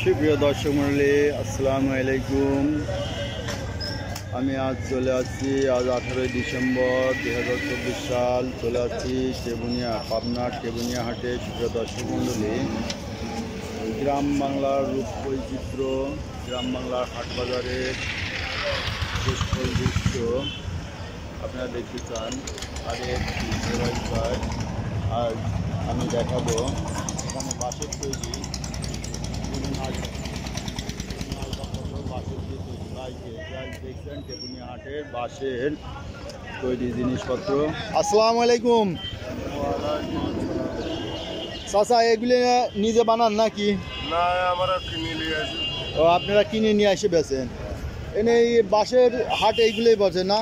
সুপ্রিয় দর্শক মণ্ডলী, আসসালামু আলাইকুম। আমি আজ চলে আসছি, আজ 18 ডিসেম্বর 2024 সাল। চলে আসছি টেবুনিয়া, পাবনার টেবুনিয়া হাটে। সুপ্রিয় দর্শক মণ্ডলী, গ্রাম বাংলার রূপ বৈচিত্র্য, গ্রাম বাংলার হাট বাজারের সুস্থল দৃশ্য আপনারা দেখতে চান। আজ আমি দেখাবো এখানে বাঁশের তৈরি দেখছেন টেবুনিয়া হাটের বাঁশের তৈরি জিনিসপত্র। আসসালামু আলাইকুম চাচা, এগুলি নিজে বানান নাকি? না, আমরা কিনে নিয়ে আসি। ও, আপনারা কিনে নিয়ে এসে বেছেন? এনে এই বাঁশের হাট এইগুলোই বসে না?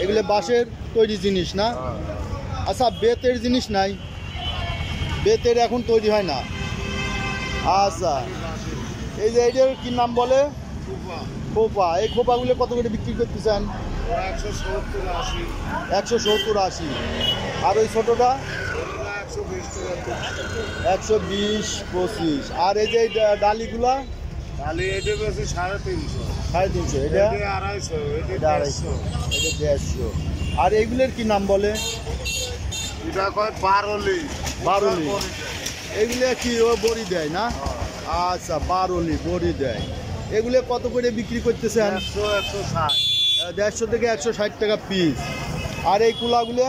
এগুলো বাঁশের তৈরি জিনিস না? আচ্ছা, বেতের জিনিস নাই? বেতের এখন তৈরি হয় না। আচ্ছা, এই যে এইটার কি নাম বলে? খোপা। এই খোপাগুলো কত করে বিক্রি করতেছেন? 170-80। আর ওই ছোটোটা 120-25। আর এই যে ডালিগুলা? ডালি এটা বেশি 350। এটা 250, এটা 250, এটা 150। আর এইগুলোর কি নাম বলে? এটা কয় বারলি। এগুলো কি ও বড়ি দেয় না? আচ্ছা, বারলি বড়ি দেয়। এগুলো কত করে বিক্রি করতেছেন? 150 থেকে 160 টাকা পিস। আর এই কুলাগুলো?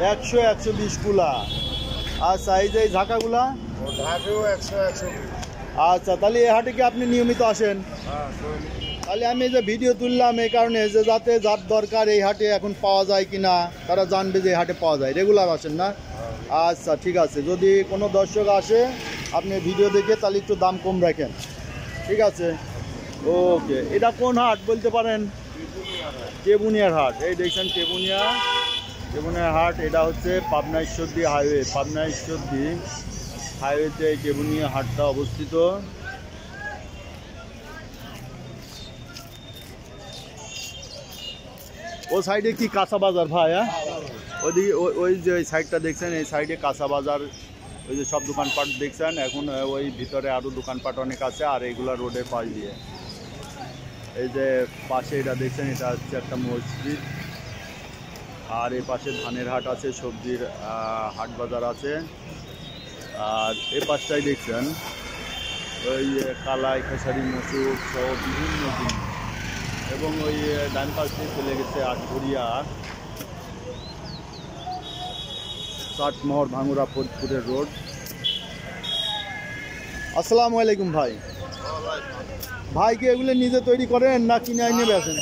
100-120 কুলা। আচ্ছা, এই যে ঝাঁকাগুলা? আচ্ছা, তাহলে এই হাটে কি আপনি নিয়মিত আসেন? তাহলে আমি এই যে ভিডিও তুললাম এই কারণে যে যাতে যার দরকার এই হাটে এখন পাওয়া যায় কিনা তারা জানবে যে এই হাটে পাওয়া যায়। রেগুলার আসেন না? আচ্ছা, ঠিক আছে। যদি কোনো দর্শক আসে আপনি ভিডিও দেখে তাহলে একটু দাম কম রাখেন, ঠিক আছে? ওকে। এটা কোন হাট বলতে পারেন? টেবুনিয়ার হাট। এই দেখছেন টেবুনিয়ার হাট। এটা হচ্ছে পাবনা ঈশ্বরদী হাইওয়ে। পাবনা ঈশ্বরদী হাইওয়েতে এই টেবুনিয়া হাটটা অবস্থিত। ও সাইডে কি কাঁচা বাজার ভাই? হ্যাঁ, ওইদিকে ওই যে ওই সাইডটা দেখছেন, এই সাইডে কাঁচা বাজার। ওই যে সব দোকানপাট দেখছেন। এখন ওই ভিতরে আরও দোকানপাট অনেক আছে। আর এইগুলা রোডের পাশ দিয়ে, এই যে পাশে এটা দেখছেন, এটা হচ্ছে একটা মসজিদ। আর এই পাশে ধানের হাট আছে, সবজির হাট বাজার আছে। আর এ পাশটাই দেখছেন ওই কালাই, খেসারি, মসুর সহ বিভিন্ন জিনিস। এবং ওই ডান পাশ দিয়ে চলে গেছে আটঘরিয়া, চাটমোহর, ভাঙ্গুরা, ফরিদপুরের রোড। আসসালামু আলাইকুম ভাই। ভাই কি এগুলো নিজে তৈরি করেন না কিনে আইনে বেচেন?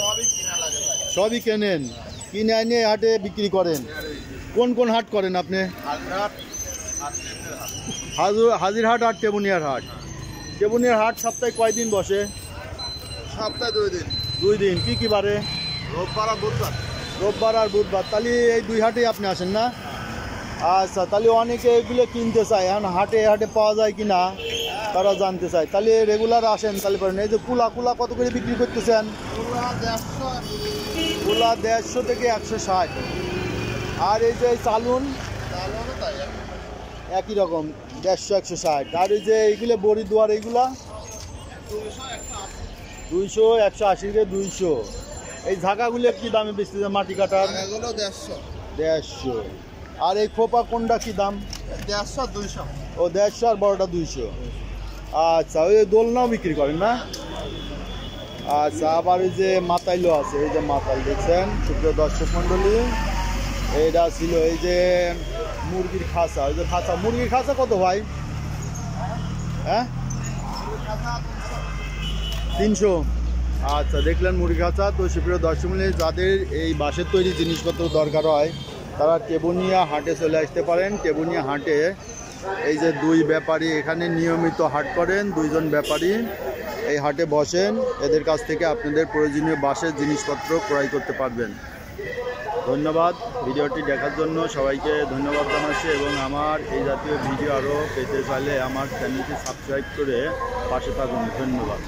সবই কেনেন, কিনে আইনে হাটে বিক্রি করেন। কোন কোন হাট করেন আপনি? হাজিরহাট আর টেবুনিয়ার হাট। টেবুনিয়ার হাট সপ্তাহে কয়দিন বসে? সপ্তাহে 2 দিন। 2 দিন। কি কি বারে? রোববার আর বুধবার। রোববার আর বুধবার। তাহলে এই 2 হাটেই আপনি আসেন না? আচ্ছা, তাহলে অনেকে এগুলো কিনতে চায়। এখন হাটে পাওয়া যায় কি না তারা জানতে চায়। তাহলে রেগুলার আসেন তাহলে পারেন। এই যে কুলা কত করে বিক্রি করতেছেন? কুলা 150 থেকে 160। আর এই যে চালুন একই রকম 150-160। আর এই যে এইগুলো বড়ি দুয়ার, এইগুলা 200-180-200। এই ঝাঁকাগুলো কি দামে বেচতেছে মাটি কাটার? 150। আর এই খোপা কোনটা কি দাম? 150-200। ও, 150 আর বড়টা 200। আচ্ছা, ওই দোলনাও বিক্রি করেন না? আচ্ছা, আবার এই যে মাতাইলও আছে। এই যে মাতাল দেখছেন সুপ্রিয় দর্শক মণ্ডলী। এইটা ছিল এই যে মুরগির খাঁচা। ওই যে খাঁচা, মুরগির খাঁচা কত ভাই? হ্যাঁ, 300। আচ্ছা, দেখলেন মুরগি খাঁচা। তো সুপ্রিয় দর্শক মণ্ডলী, যাদের এই বাঁশের তৈরি জিনিসপত্র দরকার হয় তারা টেবুনিয়া হাটে চলে আসতে পারেন। টেবুনিয়া হাটে এই যে 2 ব্যাপারী এখানে নিয়মিত হাট করেন। 2 জন ব্যাপারী এই হাটে বসেন। এদের কাছ থেকে আপনাদের প্রয়োজনীয় বাঁশের জিনিসপত্র ক্রয় করতে পারবেন। ধন্যবাদ ভিডিওটি দেখার জন্য। সবাইকে ধন্যবাদ জানাচ্ছি। এবং আমার এই জাতীয় ভিডিও আরও পেতে চাইলে আমার চ্যানেলটি সাবস্ক্রাইব করে পাশে থাকুন। ধন্যবাদ।